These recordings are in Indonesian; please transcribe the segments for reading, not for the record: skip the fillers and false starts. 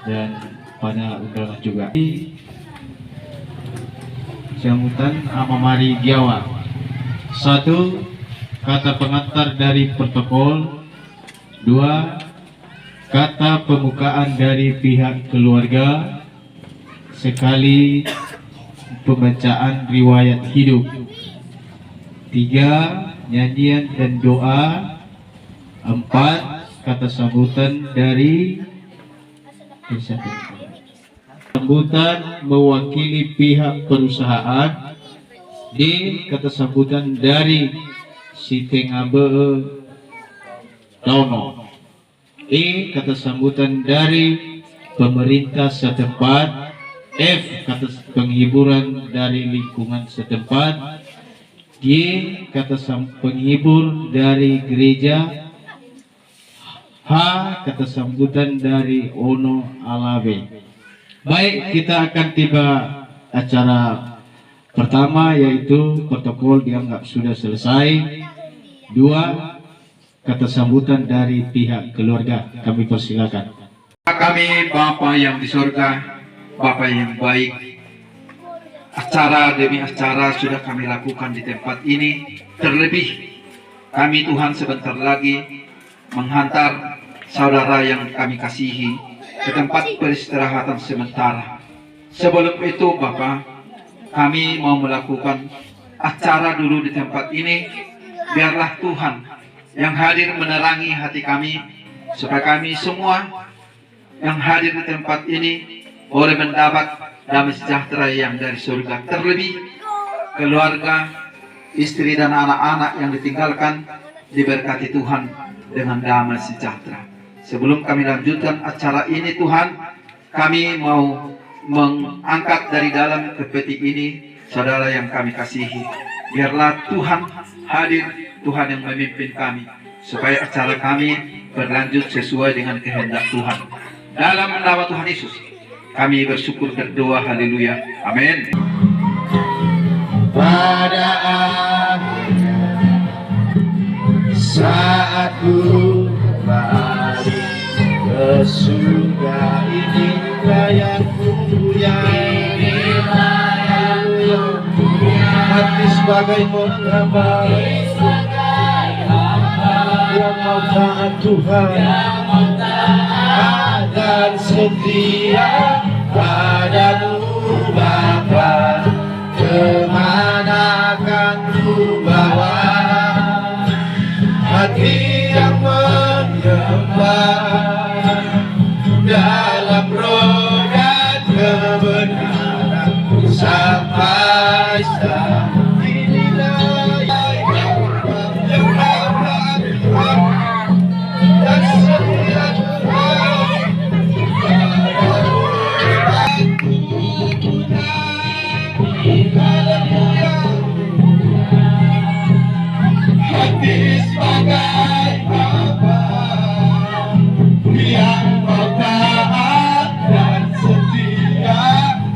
dan pada undangan juga. Sambutan Amamari Giawa. 1. Kata pengantar dari protokol. 2. Kata pembukaan dari pihak keluarga. Sekali pembacaan riwayat hidup. 3. Nyanyian dan doa. 4. Kata sambutan dari sambutan mewakili pihak perusahaan. D. Kata sambutan dari si Tengabe Dono. E. Kata sambutan dari pemerintah setempat. F. Kata penghiburan dari lingkungan setempat. G. Kata penghibur dari gereja. H. Kata sambutan dari Ono Alawe. Baik, kita akan tiba acara pertama, yaitu protokol dianggap sudah selesai. 2. Kata sambutan dari pihak keluarga. Kami persilakan. Kami Bapa yang di surga, Bapa yang baik, acara demi acara sudah kami lakukan di tempat ini. Terlebih kami Tuhan sebentar lagi menghantar saudara yang kami kasihi ke tempat peristirahatan sementara. Sebelum itu Bapak, kami mau melakukan acara dulu di tempat ini. Biarlah Tuhan yang hadir menerangi hati kami, supaya kami semua yang hadir di tempat ini boleh mendapat damai sejahtera yang dari surga. Terlebih keluarga, istri dan anak-anak yang ditinggalkan diberkati Tuhan dengan damai sejahtera. Sebelum kami lanjutkan acara ini Tuhan, kami mau mengangkat dari dalam peti ini saudara yang kami kasihi. Biarlah Tuhan hadir, Tuhan yang memimpin kami, supaya acara kami berlanjut sesuai dengan kehendak Tuhan. Dalam nama Tuhan Yesus kami bersyukur berdoa, haleluya, amin. Pada akhirnya saat ku kembali ke surga, inilah yang hati sebagai hamba yang mau taat Tuhan dan setia padamu Bapa. Kemana akan ku bawa hati yang menyembah dalam roh dan kebenaran sampai saat inilah yang dan setia hati sebagai hamba yang mau taat dan setia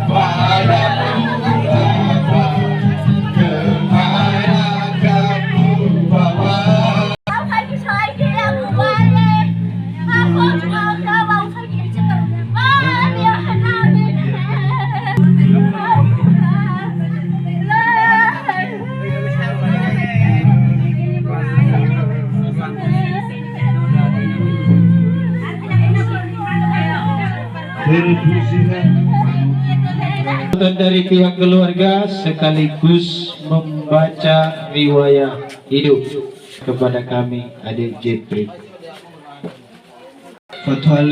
padamu Bapa. Kemana kamu bawa dan dari pihak keluarga sekaligus membaca riwayat hidup kepada kami adik Jepri. Fatwa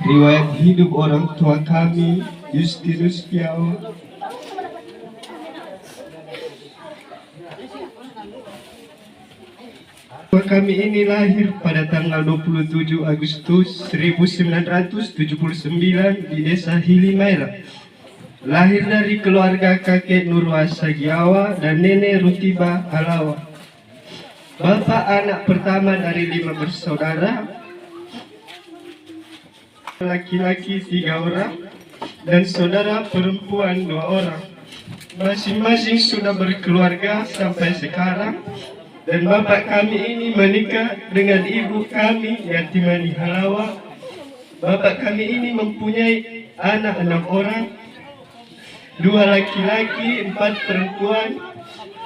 riwayat hidup orang tua kami Justinus Giawa. Kami ini lahir pada tanggal 27 Agustus 1979 di desa Hilimaira. Lahir dari keluarga kakek Nurwasa Giawa dan nenek Rutiba Alawa. Bapak anak pertama dari 5 bersaudara, laki-laki 3 orang dan saudara perempuan 2 orang. Masing-masing sudah berkeluarga sampai sekarang Dan bapak kami ini menikah dengan ibu kami, Yatimani Halawa. Bapak kami ini mempunyai anak 6 orang, 2 laki-laki, 4 perempuan.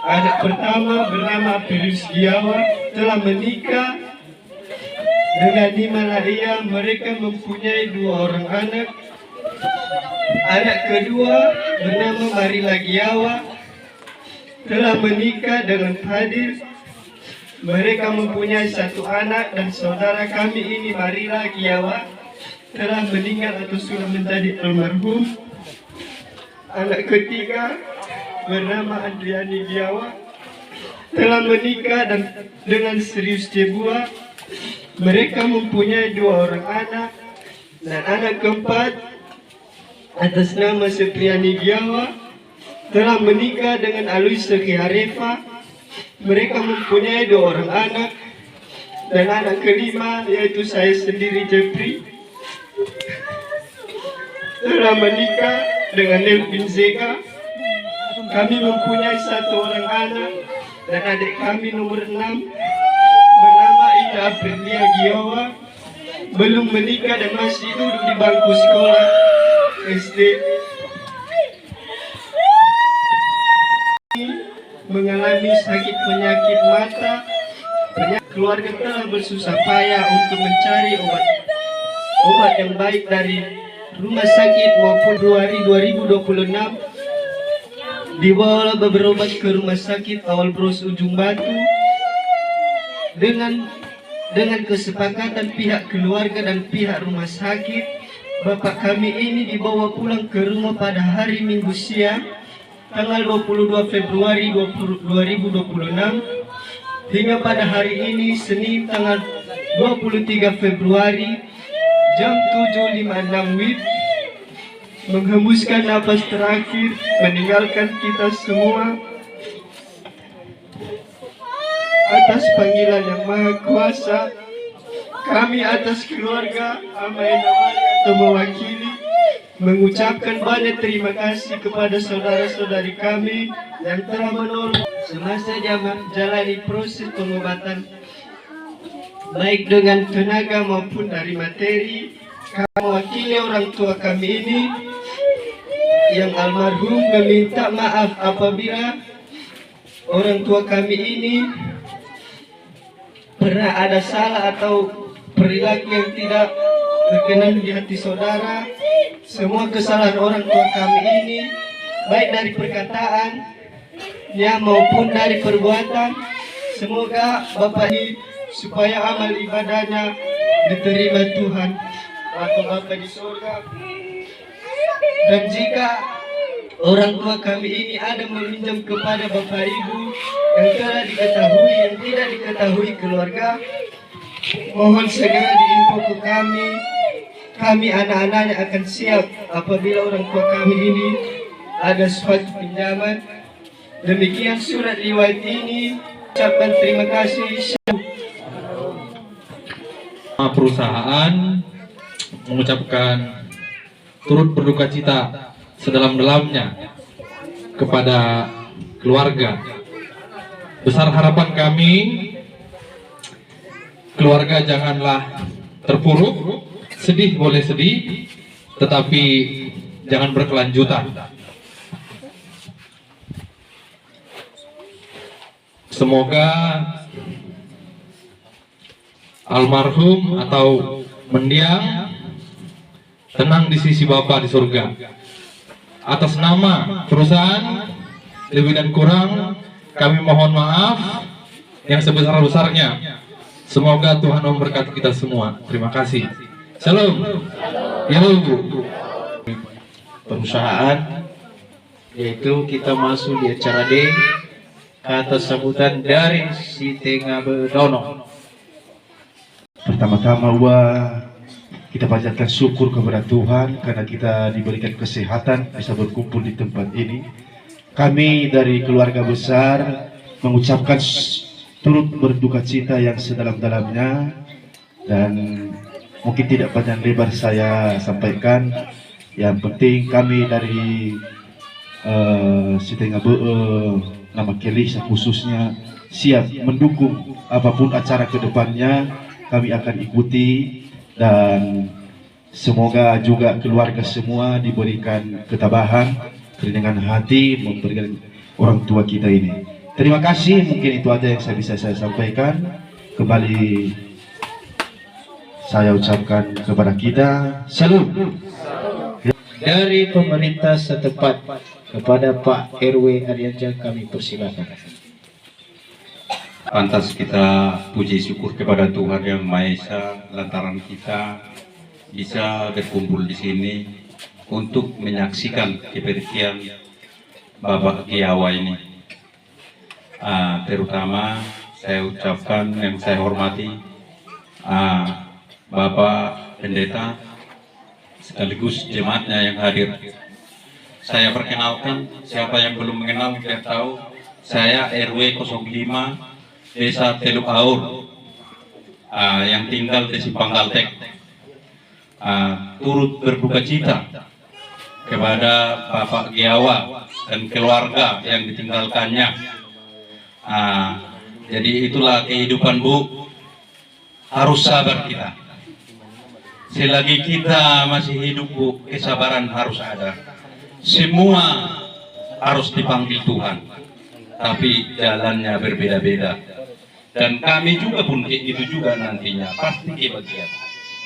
Anak pertama bernama Pirus Giawa telah menikah dengan Nima Laia. Mereka mempunyai 2 orang anak. Anak kedua bernama Marila Giawa telah menikah dengan Fadil. Mereka mempunyai 1 anak, dan saudara kami ini Marila Giawa telah meninggal atau sudah menjadi almarhum. Anak ketiga bernama Andriani Giawa telah menikah dengan Serius Cebua. Mereka mempunyai 2 orang anak, dan anak keempat atas nama Sepriani Giawa telah menikah dengan Aloysia Kiharefa. Mereka mempunyai 2 orang anak, dan anak kelima yaitu saya sendiri Jeffrey telah menikah dengan Nelvin Zega. Kami mempunyai 1 orang anak, dan adik kami nomor 6 bernama Ida Aprilia Giawa belum menikah dan masih duduk di bangku sekolah SD. Mengalami sakit penyakit mata. Keluarga telah bersusah payah untuk mencari obat yang baik dari rumah sakit maupun 2026 dibawa berobat ke rumah sakit Awal Bros Ujung Batu dengan kesepakatan pihak keluarga dan pihak rumah sakit. Bapak kami ini dibawa pulang ke rumah pada hari Minggu siang tanggal 22 Februari 2026 hingga pada hari ini Senin tanggal 23 Februari jam 7.56 WIB menghembuskan napas terakhir meninggalkan kita semua. Atas panggilan yang Maha Kuasa, kami atas keluarga Amai Namari atau mewakili mengucapkan banyak terima kasih kepada saudara-saudari kami yang telah menolong semasa jalani proses pengobatan baik dengan tenaga maupun dari materi. Kami mewakili orang tua kami ini yang almarhum meminta maaf apabila orang tua kami ini pernah ada salah atau perilaku yang tidak berkenan di hati saudara. Semua kesalahan orang tua kami ini baik dari perkataannya maupun dari perbuatan, semoga Bapak ini supaya amal ibadahnya diterima Tuhan atau Bapak di surga. Dan jika orang tua kami ini ada meminjam kepada Bapak Ibu yang telah diketahui yang tidak diketahui keluarga, mohon segera diinfo ke kami. Kami anak-anaknya akan siap apabila orang tua kami ini ada suatu pinjaman. Demikian surat riwayat ini. Ucapkan terima kasih. Perusahaan mengucapkan turut berduka cita sedalam-dalamnya kepada keluarga. Besar harapan kami, keluarga janganlah terpuruk. Sedih boleh sedih, tetapi jangan berkelanjutan. Semoga almarhum atau mendiang tenang di sisi Bapa di surga. Atas nama perusahaan, lebih dan kurang kami mohon maaf yang sebesar-besarnya. Semoga Tuhan memberkati kita semua. Terima kasih. Shalom. Ya Bu. Perusahaan, yaitu kita masuk di acara D atas sambutan dari si Tengah Bedono. Pertama-tama kita panjatkan syukur kepada Tuhan karena kita diberikan kesehatan bisa berkumpul di tempat ini. Kami dari keluarga besar mengucapkan turut berduka cita yang sedalam-dalamnya, dan mungkin tidak panjang lebar saya sampaikan. Yang penting kami dari Sitengah nama Kelisa khususnya siap mendukung apapun acara kedepannya. Kami akan ikuti, dan semoga juga keluarga semua diberikan ketabahan, kerendahan hati memberikan orang tua kita ini. Terima kasih, mungkin itu aja yang bisa saya sampaikan. Kembali saya ucapkan kepada kita, salut. Dari pemerintah setempat kepada Pak RW Arianjang kami persilakan. Pantas kita puji syukur kepada Tuhan Yang Maha Esa lantaran kita bisa berkumpul di sini untuk menyaksikan kepergian Bapak Giawa ini. Terutama saya ucapkan yang saya hormati Bapak Pendeta sekaligus jemaatnya yang hadir. Saya perkenalkan, siapa yang belum mengenal biar tahu, saya RW 05 Desa Teluk Aur yang tinggal di Simpang Galtek. Turut berduka cita kepada Bapak Giawa dan keluarga yang ditinggalkannya. Jadi itulah kehidupan, Bu. Harus sabar kita. Selagi kita masih hidup, Bu, kesabaran harus ada. Semua harus dipanggil Tuhan, tapi jalannya berbeda-beda. Dan kami juga pun itu juga nantinya pasti kebagian,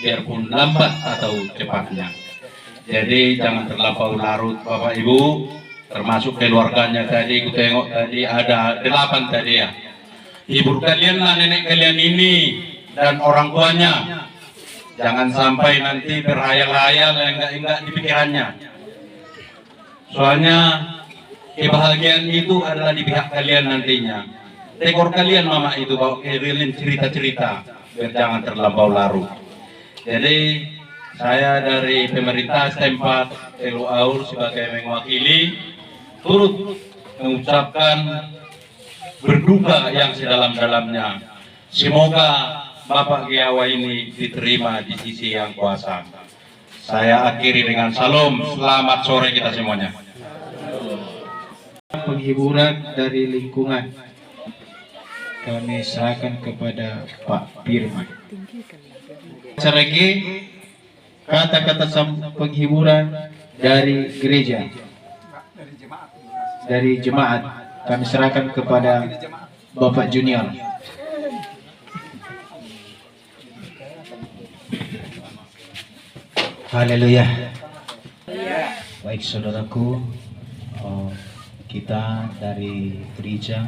biarpun lambat atau cepatnya. Jadi jangan terlampau larut, Bapak Ibu, termasuk keluarganya tadi. Ku tengok tadi ada 8 tadi ya. Ibu kalian lah, nenek kalian ini dan orang tuanya. Jangan sampai nanti berhayal-hayal yang enggak di pikirannya. Soalnya kebahagiaan itu adalah di pihak kalian nantinya. Tekor kalian mama itu bawa kalian cerita-cerita, biar jangan terlampau larut. Jadi saya dari pemerintah setempat Teluk Aur sebagai mewakili turut mengucapkan berduka yang sedalam-dalamnya. Semoga Bapak Giawa ini diterima di sisi yang kuasa. Saya akhiri dengan salam, selamat sore kita semuanya. Penghiburan dari lingkungan kami serahkan kepada Pak Firman. Acara G, kata-kata penghiburan dari gereja, dari jemaat kami serahkan kepada Bapak Junior. Haleluya. Baik saudaraku, kita dari gereja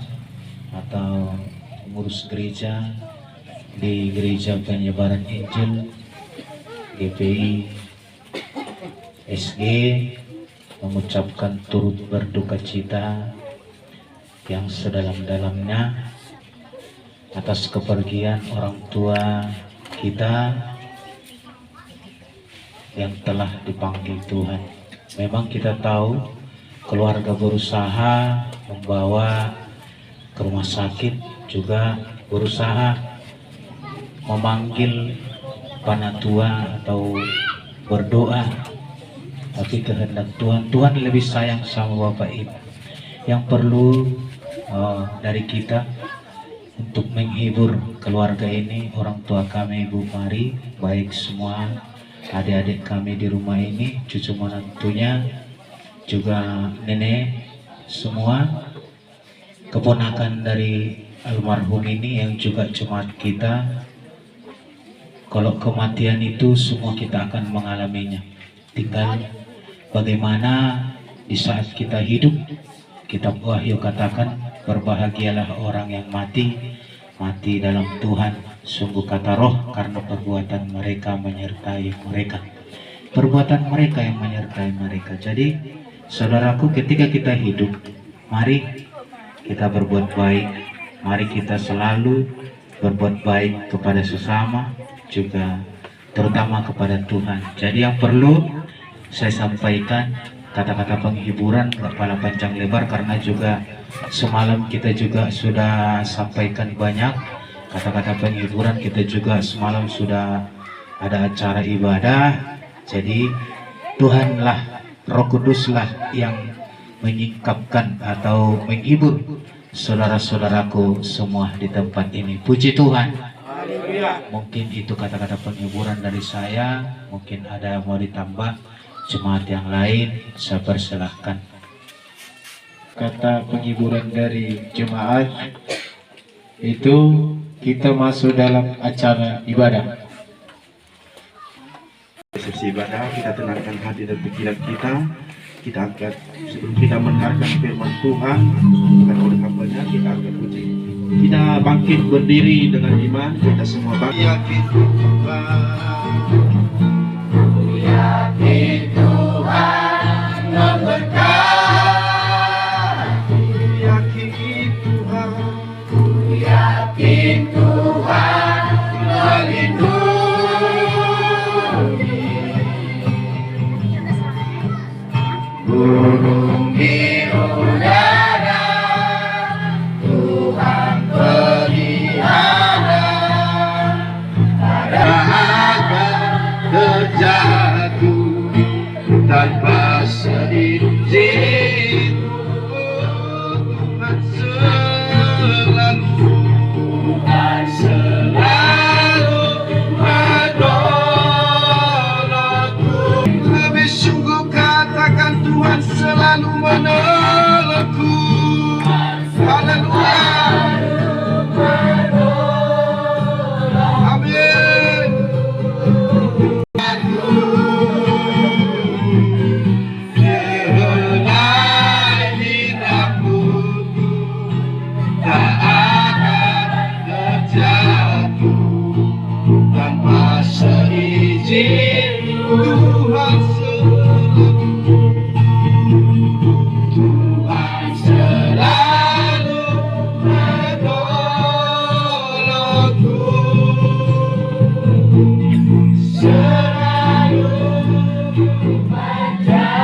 atau pengurus gereja di Gereja Penyebaran Injil GPI SG mengucapkan turut berduka cita yang sedalam-dalamnya atas kepergian orang tua kita yang telah dipanggil Tuhan. Memang kita tahu keluarga berusaha membawa ke rumah sakit, juga berusaha memanggil panatua atau berdoa, tapi kehendak Tuhan, Tuhan lebih sayang sama Bapak Ibu. Yang perlu dari kita untuk menghibur keluarga ini, orang tua kami Ibu Mari, baik semua adik-adik kami di rumah ini, cucu menantunya, juga nenek semua, keponakan dari almarhum ini yang juga jemaat kita. Kalau kematian itu semua kita akan mengalaminya, tinggal bagaimana di saat kita hidup. Kitab Wahyu katakan, berbahagialah orang yang mati dalam Tuhan, sungguh kata Roh, karena perbuatan mereka menyertai mereka. Perbuatan mereka yang menyertai mereka. Jadi saudaraku, ketika kita hidup, mari kita berbuat baik, mari kita selalu berbuat baik kepada sesama, juga terutama kepada Tuhan. Jadi yang perlu saya sampaikan, kata-kata penghiburan nggak pala panjang lebar, karena juga semalam kita juga sudah sampaikan banyak kata-kata penghiburan. Kita juga semalam sudah ada acara ibadah. Jadi Tuhanlah, Roh Kuduslah yang menyingkapkan atau menghibur saudara-saudaraku semua di tempat ini. Puji Tuhan. Mungkin itu kata-kata penghiburan dari saya. Mungkin ada yang mau ditambah jemaat yang lain, saya persilahkan. Kata penghiburan dari jemaat itu kita masuk dalam acara ibadah. Sesi ibadah, kita tenangkan hati dan pikiran kita. Kita angkat sebelum kita mendengarkan firman Tuhan, bukan oleh hambanya, kita angkat puji. Kita bangkit berdiri dengan iman, kita semua bangkit. Yakin Tuhan memberkati. Yakin Tuhan, yakin Tuhan melindungi. Burung di udara Tuhan pelihara, dahaga terjatuh tanpa seizin. Tuhan selalu menolongku. Lebih sungguh katakan Tuhan selalu menolongku. Haleluya. Amin. Kebenaran hidupku tak akan terjatuh tanpa seizin Tuhan selalu. Tuhan selalu menolongku, selalu menjagaku.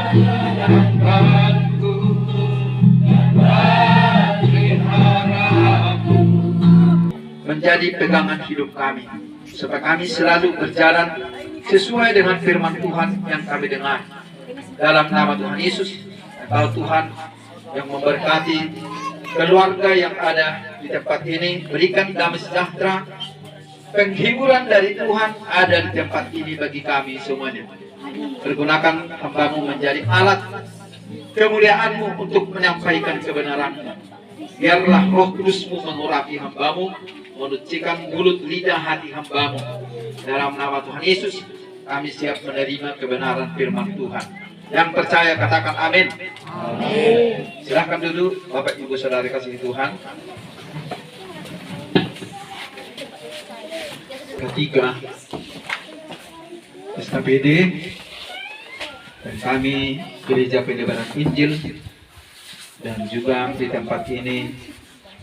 Siapa menyangkaku dan berharapku menjadi pegangan hidup kami, supaya kami selalu berjalan sesuai dengan firman Tuhan yang kami dengar. Dalam nama Tuhan Yesus, Engkau Tuhan yang memberkati keluarga yang ada di tempat ini, berikan damai sejahtera, penghiburan dari Tuhan ada di tempat ini bagi kami semuanya. Pergunakan hamba-Mu menjadi alat kemuliaan-Mu untuk menyampaikan kebenaran-Mu. Biarlah Roh Kudus-Mu mengurapi hamba-Mu, menucikan mulut lidah hati hamba-Mu. Dalam nama Tuhan Yesus, kami siap menerima kebenaran firman Tuhan. Yang percaya katakan amin. Amin. Silahkan duduk, Bapak Ibu Saudara kasih Tuhan. Ketiga, SKPD dan kami Gereja Penyebaran Injil, dan juga di tempat ini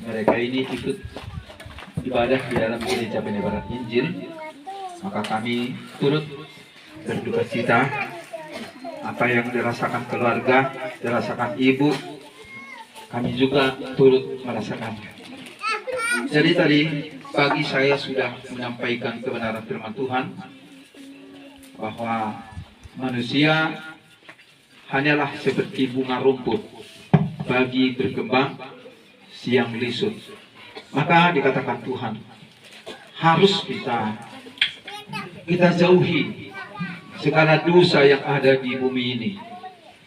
mereka ini ikut ibadah di dalam Gereja Penyebaran Injil, maka kami turut berduka cita apa yang dirasakan keluarga, dirasakan ibu, kami juga turut merasakannya. Jadi tadi pagi saya sudah menyampaikan kebenaran firman Tuhan bahwa manusia hanyalah seperti bunga rumput, pagi berkembang, siang lisut. Maka dikatakan Tuhan harus kita jauhi segala dosa yang ada di bumi ini,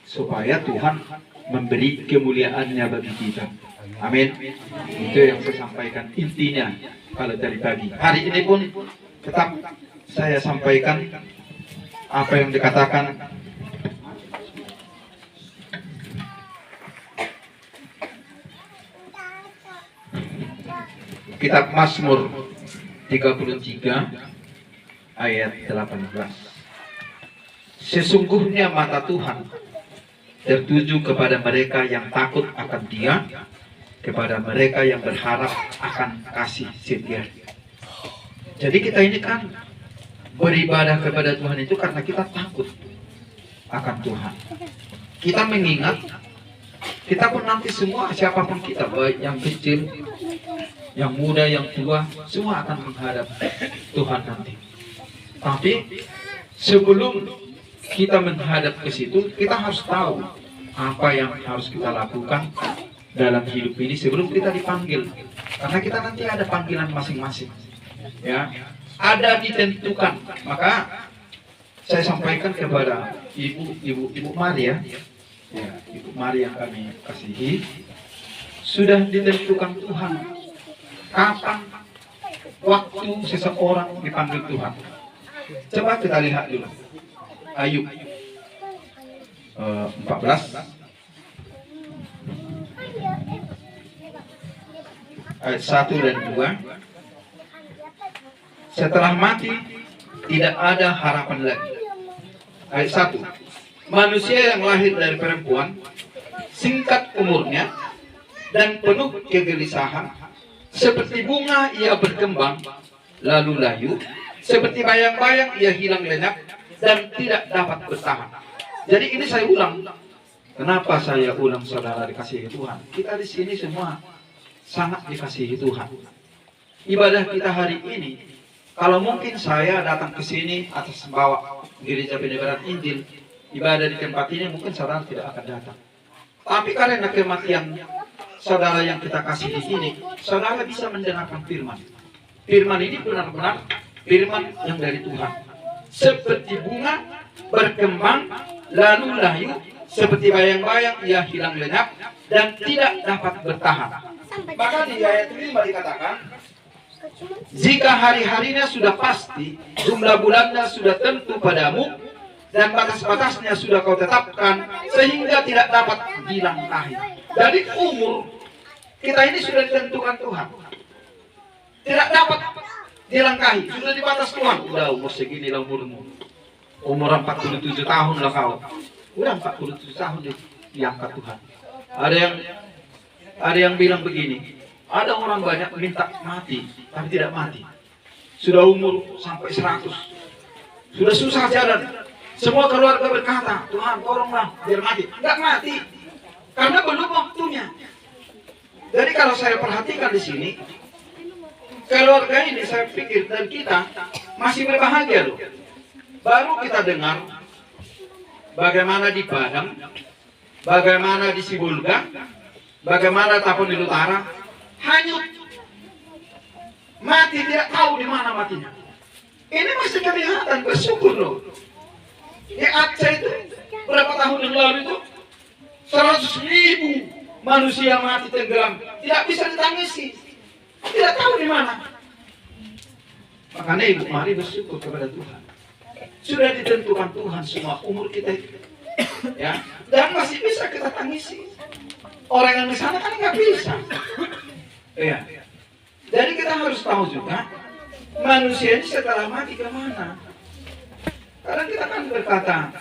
supaya Tuhan memberi kemuliaan-Nya bagi kita. Amin. Itu yang saya sampaikan intinya kalau dari pagi. Hari ini pun tetap saya sampaikan apa yang dikatakan Kitab Mazmur 33 ayat 18. Sesungguhnya mata Tuhan tertuju kepada mereka yang takut akan Dia, kepada mereka yang berharap akan kasih setia. Jadi kita ini kan beribadah kepada Tuhan itu karena kita takut akan Tuhan. Kita mengingat, kita pun nanti semua, siapapun kita, baik yang kecil, yang muda, yang tua, semua akan menghadap Tuhan nanti. Tapi sebelum kita menghadap ke situ, kita harus tahu apa yang harus kita lakukan dalam hidup ini sebelum kita dipanggil. Karena kita nanti ada panggilan masing-masing. Ya, ada ditentukan. Maka saya sampaikan kepada Ibu Maria, ya, Ibu Maria yang kami kasihi, sudah ditentukan Tuhan kapan waktu seseorang dipanggil Tuhan. Coba kita lihat dulu Ayub 14 ayat 1 dan 2. Setelah mati tidak ada harapan lagi. Ayat 1. Manusia yang lahir dari perempuan, singkat umurnya dan penuh kegelisahan, seperti bunga ia berkembang lalu layu, seperti bayang-bayang ia hilang lenyap dan tidak dapat bertahan. Jadi ini saya ulang. Kenapa saya ulang, saudara dikasihi Tuhan? Kita di sini semua sangat dikasihi Tuhan. Ibadah kita hari ini, kalau mungkin saya datang ke sini atas bawa gereja penyebaran Injil, ibadah di tempat ini mungkin saudara tidak akan datang. Tapi karena kematian saudara yang kita kasihi ini, saudara bisa mendengarkan firman. Firman ini benar-benar firman yang dari Tuhan. Seperti bunga berkembang lalu layu, seperti bayang-bayang ia hilang lenyap dan tidak dapat bertahan. Maka di ayat 5 dikatakan, jika hari-harinya sudah pasti, jumlah bulannya sudah tentu padamu, dan batas-batasnya sudah kau tetapkan, sehingga tidak dapat dilangkahi. Jadi umur kita ini sudah ditentukan Tuhan, tidak dapat dilangkahi, sudah di batas Tuhan. Udah umur segini lah umurmu, umur 47 tahun lah kau, udah 47 tahun diangkat Tuhan. Ada yang bilang begini, ada orang banyak minta mati tapi tidak mati, sudah umur sampai 100, sudah susah jalan, semua keluarga berkata, Tuhan tolonglah biar mati, enggak mati karena belum waktunya. Jadi kalau saya perhatikan di sini, keluarga ini saya pikir dan kita masih berbahagia loh. Baru kita dengar bagaimana di Padang, bagaimana di Sibulga, bagaimana Tapanuli Utara, hanyut, mati tidak tahu di mana matinya. Ini masih kelihatan, bersyukur loh. Di Aceh itu berapa tahun yang lalu itu 100.000 manusia mati tenggelam, tidak bisa ditangisi, tidak tahu di mana. Makanya Ibu Mari bersyukur kepada Tuhan. Sudah ditentukan Tuhan semua umur kita itu, ya, dan masih bisa kita tangisi. Orang yang di sana kan nggak bisa. Ya. Jadi kita harus tahu juga manusia ini setelah mati kemana. Kadang kita kan berkata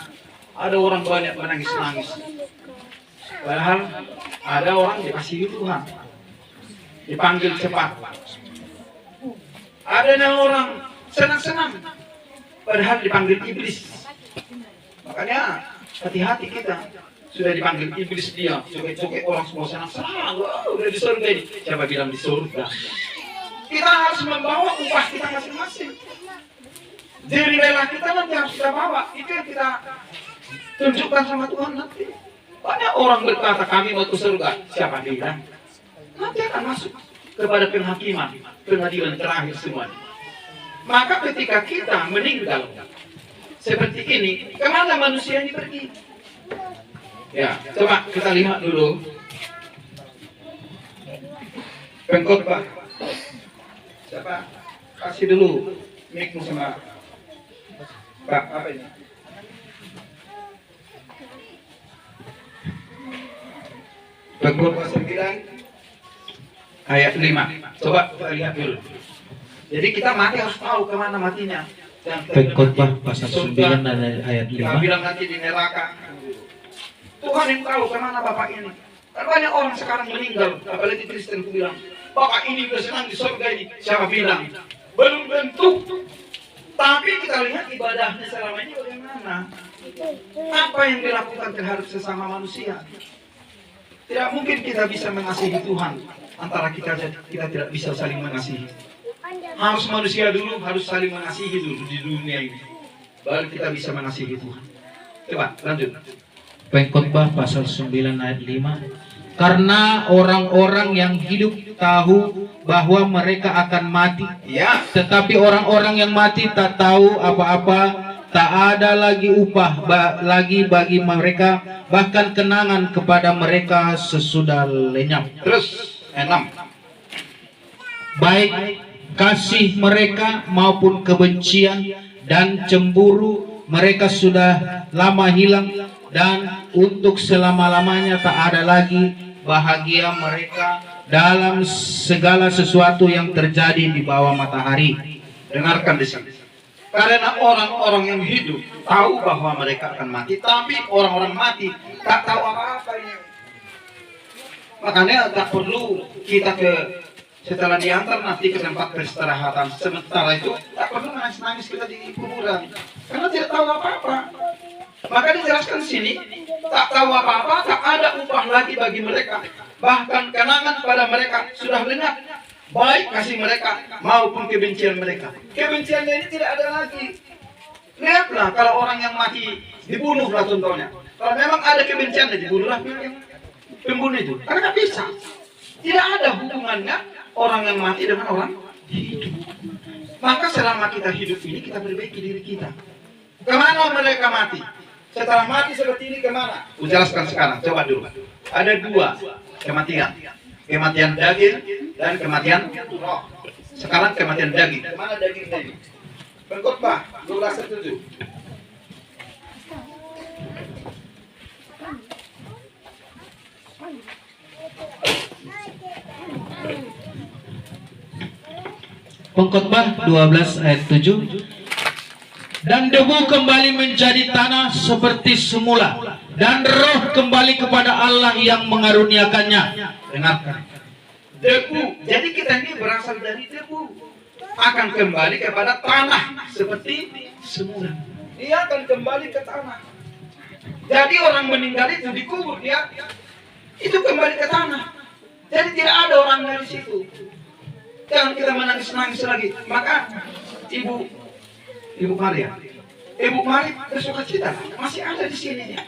ada orang banyak menangis-nangis, padahal ada orang dikasihi Tuhan, dipanggil cepat. Ada orang senang-senang, padahal dipanggil iblis. Makanya hati-hati kita. Sudah dipanggil iblis dia, coket-coket orang semua senang-senang, udah di surga ini. Siapa bilang di surga? Kita harus membawa upah kita masing-masing. Diri rela kita nanti harus kita bawa. Itu yang kita tunjukkan sama Tuhan nanti. Banyak orang berkata kami mau ke surga. Siapa bilang? Nanti akan masuk kepada penghakiman, pengadilan terakhir semuanya. Maka ketika kita meninggal seperti ini, kemana manusia ini pergi? Ya, coba kita lihat dulu Pengkhotbah. Siapa? Kasih dulu mic-mu sama Pak, apa ini? Pengkhotbah 9 ayat 5. Coba kita lihat dulu. Jadi kita mati harus tahu kemana matinya. Pengkhotbah pasal 9 ayat 5. Kita bilang nanti di neraka. Tuhan yang tahu kemana Bapak ini. Kan banyak orang sekarang meninggal, apalagi Kristen bilang, Bapak ini udah senang di surga ini. Siapa bilang? Belum tentu. Tapi kita lihat ibadahnya selama ini bagaimana. Apa yang dilakukan terhadap sesama manusia. Tidak mungkin kita bisa mengasihi Tuhan antara kita tidak bisa saling mengasihi. Harus manusia dulu, harus saling mengasihi dulu di dunia ini. Baru kita bisa mengasihi Tuhan. Coba lanjut. Pengkhotbah pasal 9 ayat 5. Karena orang-orang yang hidup tahu bahwa mereka akan mati, Ya, tetapi orang-orang yang mati tak tahu apa-apa, tak ada lagi upah lagi bagi mereka, bahkan kenangan kepada mereka sesudah lenyap. terus 6. Baik kasih mereka maupun kebencian dan cemburu mereka sudah lama hilang, dan untuk selama-lamanya tak ada lagi bahagia mereka dalam segala sesuatu yang terjadi di bawah matahari. Dengarkan di sini. Karena orang-orang yang hidup tahu bahwa mereka akan mati, tapi orang-orang mati tak tahu apa-apa ini. Makanya tak perlu kita setelah diantar nanti ke tempat peristirahatan sementara itu, tak perlu nangis-nangis kita di kuburan karena tidak tahu apa-apa. Maka dijelaskan di sini, tak tahu apa-apa, tak ada upah lagi bagi mereka, bahkan kenangan pada mereka sudah lenyap, baik kasih mereka maupun kebencian mereka. Kebenciannya ini tidak ada lagi. Lihatlah kalau orang yang mati dibunuhlah contohnya. Kalau memang ada kebenciannya, dibunuhlah yang pembunuh itu. Karena nggak bisa. Tidak ada hubungannya orang yang mati dengan orang hidup. Maka selama kita hidup ini kita perbaiki diri kita. Kemana mereka mati? Setelah mati seperti ini kemana? Ujelaskan sekarang, coba dulu. Ada 2 kematian. Kematian daging dan kematian roh. Sekarang kematian daging. Kemana daging tadi? Pengkhotbah 12:7. Pengkhotbah 12 ayat 7. Dan debu kembali menjadi tanah seperti semula, dan roh kembali kepada Allah yang mengaruniakannya. Dengarkan. Debu. Jadi kita ini berasal dari debu. Akan kembali kepada tanah seperti semula. Dia akan kembali ke tanah. Jadi orang meninggal itu dikubur dia, itu kembali ke tanah. Jadi tidak ada orang dari situ. Jangan kita menangis-nangis lagi. Maka Ibu Maria bersuka cita, masih ada di sini.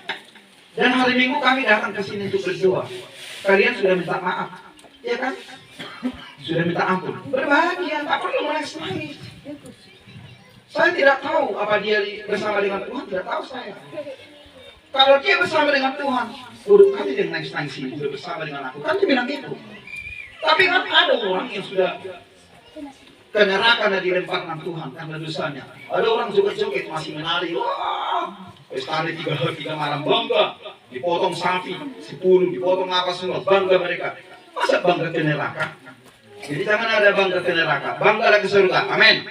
Dan hari Minggu kami datang ke sini untuk berdoa. Kalian sudah minta maaf, ya kan? Sudah minta ampun. Berbahagia, tak perlu menangis-nangis. Saya tidak tahu apa dia bersama dengan Tuhan, tidak tahu saya. Kalau dia bersama dengan Tuhan, udah kami yang nangis-nangis ini, sudah bersama dengan aku. Kan dia bilang gitu. Tapi kan ada orang yang sudah ke neraka dan dilempar dengan Tuhan karena dosanya. Ada orang joget-joget masih menari. Wah, pesta 3 malam bangga. Dipotong sapi 10, dipotong apa semua, bangga mereka. Masa bangga ke neraka? Jadi jangan ada bangga ke neraka, bangga ke surga. Amin.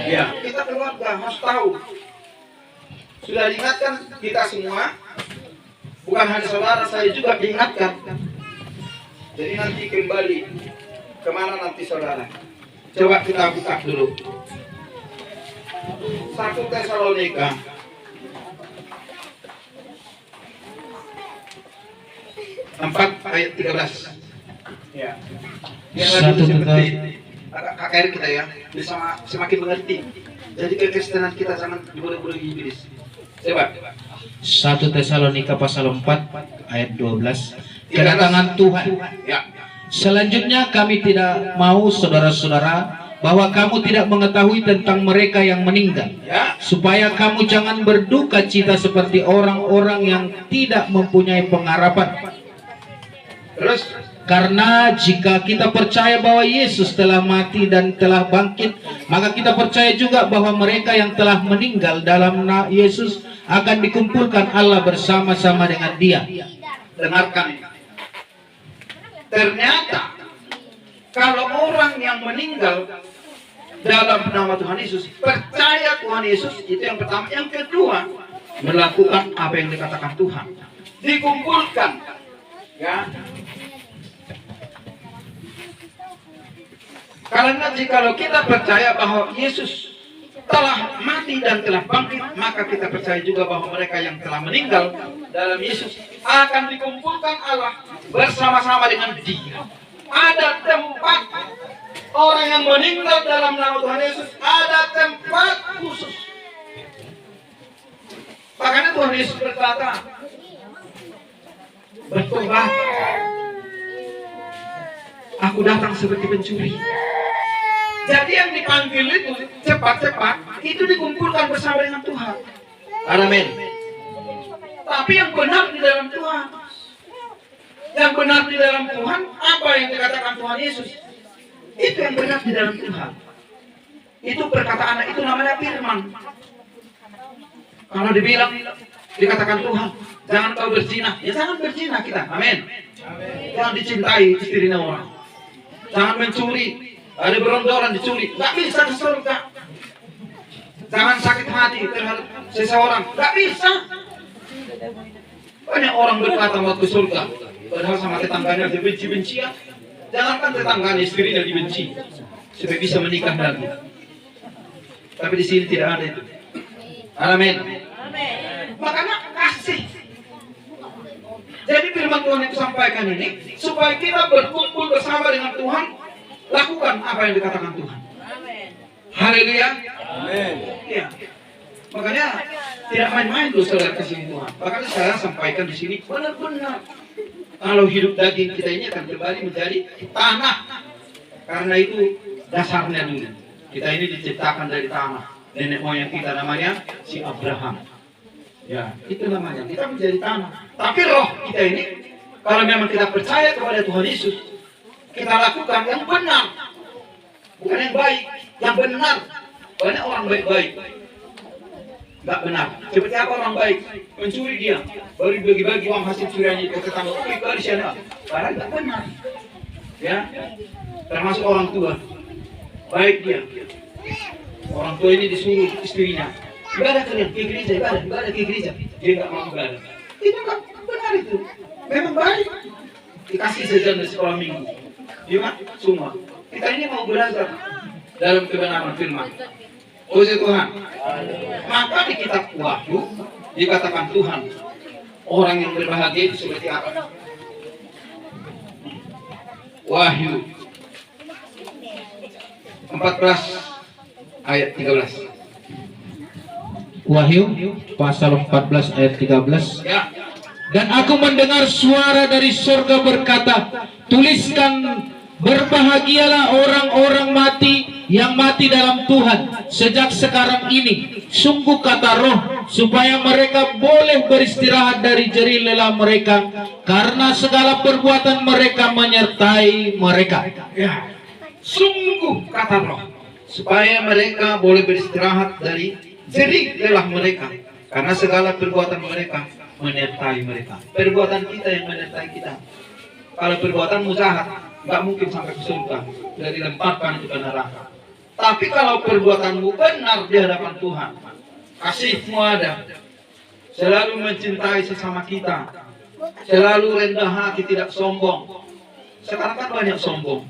Ya, kita keluarga harus tahu. Sudah diingatkan kita semua, bukan hanya saudara, saya juga diingatkan. Jadi nanti kembali kemana nanti saudara? Coba kita buka dulu 1 Tesalonika 4 ayat 13. Ya. Biar lebih seperti KKR kita ya, bisa semakin mengerti. Jadi kekristenan kita jangan dibodoh-bodohi iblis. Coba 1 Tesalonika pasal 4 ayat 12. Kedatangan Tuhan. ya. Selanjutnya kami tidak mau saudara-saudara bahwa kamu tidak mengetahui tentang mereka yang meninggal, Ya. supaya kamu jangan berduka cita seperti orang-orang yang tidak mempunyai pengharapan. Terus Karena jika kita percaya bahwa Yesus telah mati dan telah bangkit, maka kita percaya juga bahwa mereka yang telah meninggal dalam nama Yesus akan dikumpulkan Allah bersama-sama dengan Dia. dengarkan. Ternyata kalau orang yang meninggal dalam nama Tuhan Yesus, percaya Tuhan Yesus, itu yang pertama. Yang kedua, melakukan apa yang dikatakan Tuhan, dikumpulkan, ya. Karena jikalau kita percaya bahwa Yesus telah mati dan telah bangkit, maka kita percaya juga bahwa mereka yang telah meninggal dalam Yesus akan dikumpulkan Allah bersama-sama dengan Dia. Ada tempat orang yang meninggal dalam nama Tuhan Yesus, ada tempat khusus. Makanya Tuhan Yesus berkata, bertobat. Aku datang seperti pencuri. Jadi yang dipanggil itu cepat-cepat itu dikumpulkan bersama dengan Tuhan. Amin. Tapi yang benar di dalam Tuhan, yang benar di dalam Tuhan, apa yang dikatakan Tuhan Yesus, itu yang benar di dalam Tuhan. Itu perkataan, itu namanya firman. Kalau dibilang, dikatakan Tuhan, jangan kau berzina, ya jangan berzina kita. Amin. Jangan dicintai istrinya orang. Jangan mencuri, ada berondoran dicuri, nggak bisa ke surga. Jangan sakit hati terhadap seseorang, nggak bisa. Banyak orang berkata mau ke surga, padahal sama tetangganya dibenci-bencian. Jangankan tetangganya, istrinya dibenci, supaya bisa menikah lagi. Tapi di sini tidak ada itu. Amin. Makanya kasih. Jadi firman Tuhan yang disampaikan ini supaya kita berkumpul bersama dengan Tuhan, lakukan apa yang dikatakan Tuhan. Haleluya. Amin. Ya. Makanya tidak main-main loh saudara kasih Tuhan. Makanya saya sampaikan di sini benar-benar kalau hidup daging kita ini akan kembali menjadi tanah. Karena itu dasarnya dulu. Kita ini diciptakan dari tanah. Nenek moyang kita namanya si Abraham. Ya, itu namanya. Kita menjadi tanah. Tapi roh kita ini, kalau memang kita percaya kepada Tuhan Yesus, kita lakukan yang benar. Bukan yang baik, yang benar. Banyak orang baik-baik. Nggak benar. Seperti apa orang baik? Mencuri dia. Baru bagi-bagi uang hasil curiannya ke tetangga. Di sana. Padahal nggak benar. Ya, termasuk orang tua. Baik dia. Orang tua ini disuruh istrinya, ibadah kalian ke gereja, ibadah ke gereja. Dia nggak mau ibadah. Itu nggak benar itu. Memang baik. Dikasih sejalan dari sekolah minggu. Dia semua. Kita ini mau belajar dalam kebenaran firman. Puji Tuhan. Maka di kitab Wahyu dikatakan Tuhan, orang yang berbahagia itu seperti apa? Wahyu 14 ayat 13. Wahyu pasal 14 ayat 13. Ya. Dan aku mendengar suara dari surga berkata, tuliskan, berbahagialah orang-orang mati yang mati dalam Tuhan sejak sekarang ini. Sungguh kata Roh, supaya mereka boleh beristirahat dari jerih lelah mereka, karena segala perbuatan mereka menyertai mereka. Ya. Sungguh kata Roh, supaya mereka boleh beristirahat dari jerih lelah mereka, karena segala perbuatan mereka menyertai mereka. Perbuatan kita yang menyertai kita. Kalau perbuatanmu jahat, nggak mungkin sampai ke surga, sudah dilemparkan itu ke neraka. Tapi kalau perbuatanmu benar di hadapan Tuhan, kasihmu ada, selalu mencintai sesama kita, selalu rendah hati, tidak sombong. Sekarang kan banyak sombong.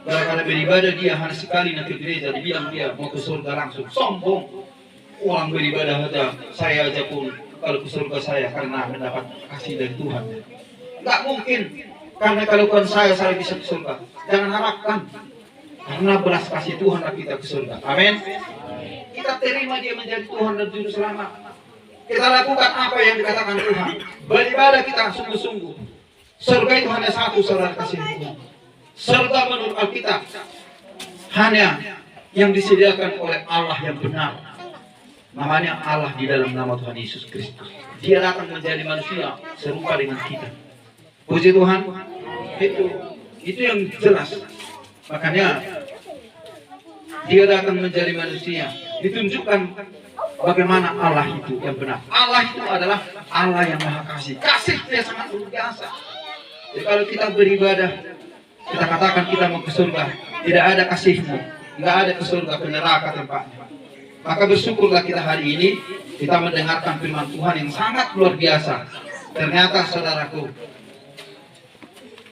Karena beribadah dia hanya sekali nanti gereja, dibilang dia mau ke surga langsung. Sombong. Orang beribadah aja, saya aja pun kalau ke surga saya karena mendapat kasih dari Tuhan. Nggak mungkin. Karena kalau bukan saya bisa ke surga. Jangan harapkan. Karena belas kasih Tuhan kita ke surga. Amin. Kita terima dia menjadi Tuhan dan Juru Selamat. Kita lakukan apa yang dikatakan Tuhan. Beribadah kita sungguh-sungguh. Surga itu hanya satu, saudara kasih Tuhan. Surga menurut Alkitab hanya yang disediakan oleh Allah yang benar. Namanya Allah di dalam nama Tuhan Yesus Kristus. Dia datang menjadi manusia serupa dengan kita. Puji Tuhan. Itu yang jelas. Makanya dia datang menjadi manusia. Ditunjukkan bagaimana Allah itu yang benar. Allah itu adalah Allah yang Maha Kasih. Kasih dia sangat luar biasa. Jadi kalau kita beribadah, kita katakan kita mau ke surga, tidak ada kasihmu, nggak ada ke surga, ke neraka tempatnya. Maka bersyukurlah kita hari ini, kita mendengarkan firman Tuhan yang sangat luar biasa. Ternyata saudaraku,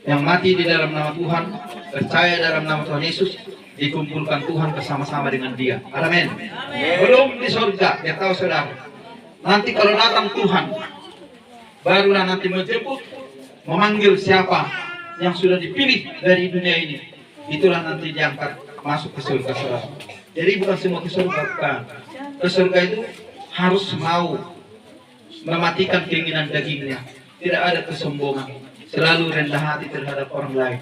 yang mati di dalam nama Tuhan, percaya dalam nama Tuhan Yesus, dikumpulkan Tuhan bersama-sama dengan dia. Amin. Belum di surga, ya tahu saudara. Nanti kalau datang Tuhan, barulah nanti menjemput, memanggil siapa yang sudah dipilih dari dunia ini, itulah nanti diangkat masuk ke surga, saudara. Jadi bukan semua ke surga, bukan. Ke surga itu harus mau mematikan keinginan dagingnya. Tidak ada kesombongan, selalu rendah hati terhadap orang lain.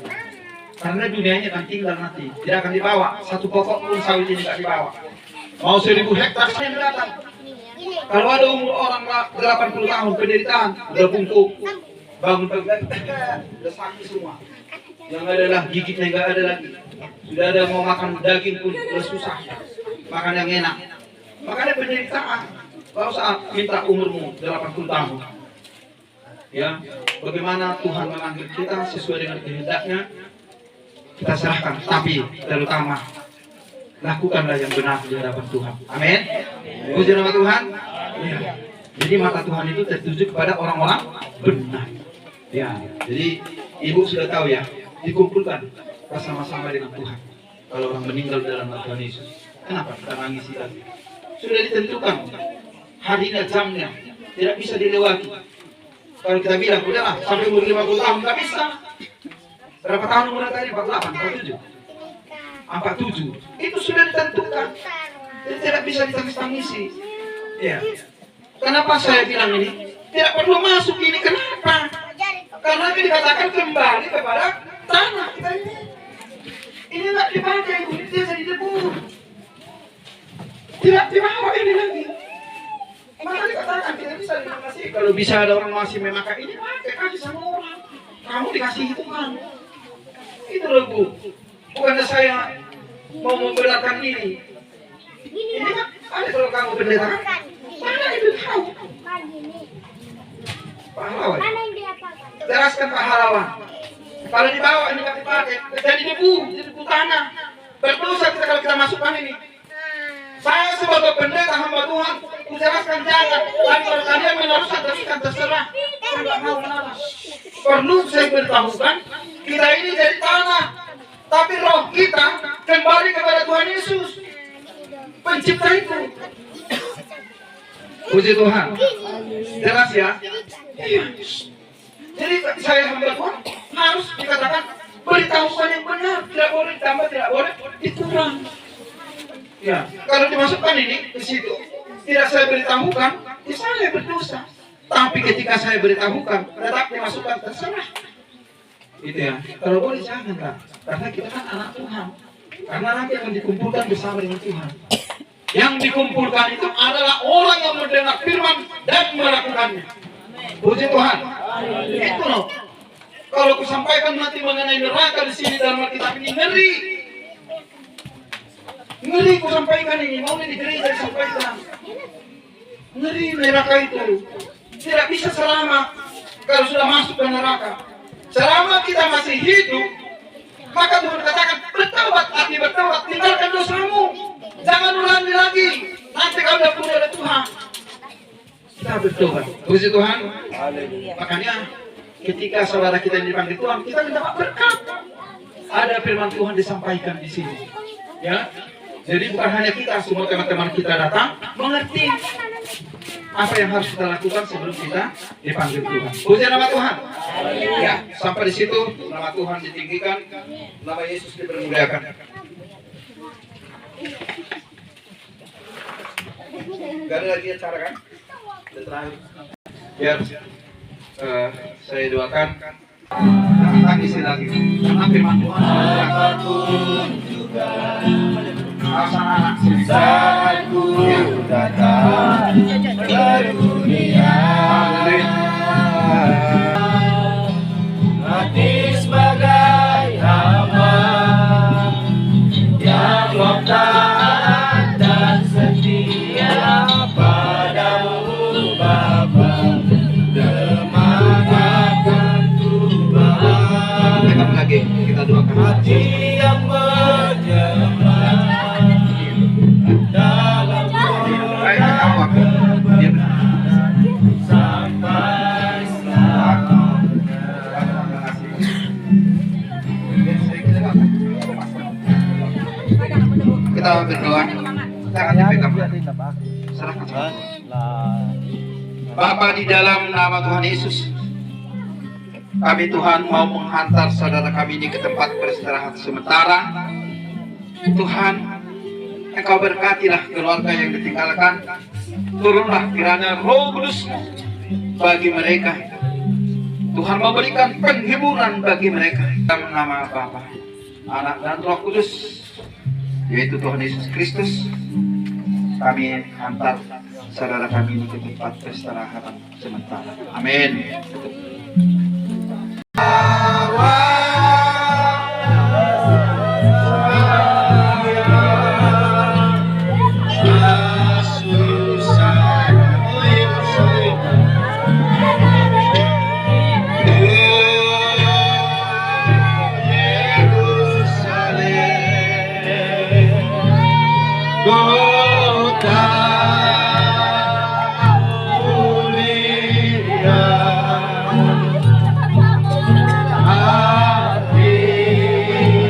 Karena dunianya akan tinggal nanti, tidak akan dibawa. Satu pokok pun sawit ini tidak dibawa. Mau 1000 hektar yang datang. Kalau ada umur orang 80 tahun penderitaan, udah bungkuk, bangun pagi, udah sakit semua. Yang ada lah gigitnya nggak ada lagi. Sudah ada mau makan daging pun udah susah. Makan yang enak. Makanya penderitaan. Kalau saat minta umurmu 80 tahun, ya, bagaimana Tuhan memanggil kita sesuai dengan kehendaknya, kita serahkan. Tapi terutama lakukanlah yang benar di hadapan Tuhan. Amin. Puji nama Tuhan. Ya. Jadi mata Tuhan itu tertuju kepada orang-orang benar. Ya. Jadi ibu sudah tahu ya, dikumpulkan bersama-sama dengan Tuhan. Kalau orang meninggal dalam nama Tuhan Yesus, kenapa kita nangis lagi? Sudah ditentukan hari dan jamnya, tidak bisa dilewati. Kalau kita bilang udahlah sampai umur 50 tahun nggak bisa. Berapa tahun umur tadi? 48, 47. Itu sudah ditentukan. Jadi tidak bisa ditangis-tangisi. Ya. Kenapa saya bilang ini? Tidak perlu masuk ini. Kenapa? Karena ini dikatakan kembali kepada tanah kita ini. Ini tidak dipakai, ini jadi debu. Tidak dibawa ini lagi. Maka dikatakan tidak bisa dikasih. Kalau bisa ada orang masih memakai ini, pakai kasih sama orang. Kamu dikasih Tuhan. Itu loh Bu. Bukannya saya mau membenarkan ini. Ini kan ada kalau kamu pendeta kan? Mana itu tahu? Pahlawan. Jelaskan pahlawan. Kalau dibawa ini nggak dipakai, jadi debu tanah. Berdosa kita kalau kita masukkan ini. Saya sebagai pendeta hamba Tuhan, menjelaskan jangan. Dan kalau kalian meneruskan terserah. Saya nggak mau menolak. Perlu saya beritahukan, kita ini jadi tanah. Tapi roh kita kembali kepada Tuhan Yesus, pencipta itu. Puji Tuhan. Jelas ya? Iya. Jadi saya hamba Tuhan harus dikatakan beritahukan yang benar. Tidak boleh ditambah, tidak boleh dikurang. Ya, kalau dimasukkan ini di situ, tidak saya beritahukan, ya saya berdosa. Tapi ketika saya beritahukan, tetap dimasukkan terserah. Itu ya. Kalau boleh janganlah, karena kita kan anak Tuhan. Karena nanti akan dikumpulkan bersama dengan Tuhan. Yang dikumpulkan itu adalah orang yang mendengar firman dan melakukannya. Puji Tuhan. Itu loh. Kalau kusampaikan nanti mengenai neraka di sini dalam Alkitab ini ngeri. Ngeri kusampaikan ini, mau di gereja disampaikan. Ngeri neraka itu. Tidak bisa selamat kalau sudah masuk ke neraka. Selama kita masih hidup, maka Tuhan katakan bertobat, bertobat, tinggalkan dosamu. Jangan ulangi lagi. Nanti kau sudah punya oleh Tuhan. Kita bertobat. Puji Tuhan. Makanya ketika saudara kita dipanggil Tuhan, kita mendapat berkat. Ada firman Tuhan disampaikan di sini. Ya. Jadi bukan hanya kita, semua teman-teman kita datang mengerti apa yang harus kita lakukan sebelum kita dipanggil Tuhan. Puji nama Tuhan. Ya, sampai di situ nama Tuhan ditinggikan, nama Yesus dipermuliakan. Gak ada lagi acara kan? Sudah terakhir. Biar saya doakan. Jangan tangisi lagi. Karena firman Tuhan juga. Anak saatku datang ke dunia. Mati sebagai hamba yang taat dan setia padamu Bapa. Semangatkan Tuhan. Dekat lagi kita doakan. Hati yang menyembah dalam sampai kita berdoa. Tangannya pegang. Serahkan. Bapa di dalam nama Tuhan Yesus, kami Tuhan mau menghantar saudara kami ini ke tempat beristirahat sementara. Tuhan, Engkau berkatilah keluarga yang ditinggalkan, Turunlah kiranya Roh Kudus bagi mereka. Tuhan memberikan penghiburan bagi mereka. Dalam nama Bapa, Anak dan Roh Kudus, yaitu Tuhan Yesus Kristus, kami antar saudara kami ini ke tempat peristirahatan sementara. Amin. Go.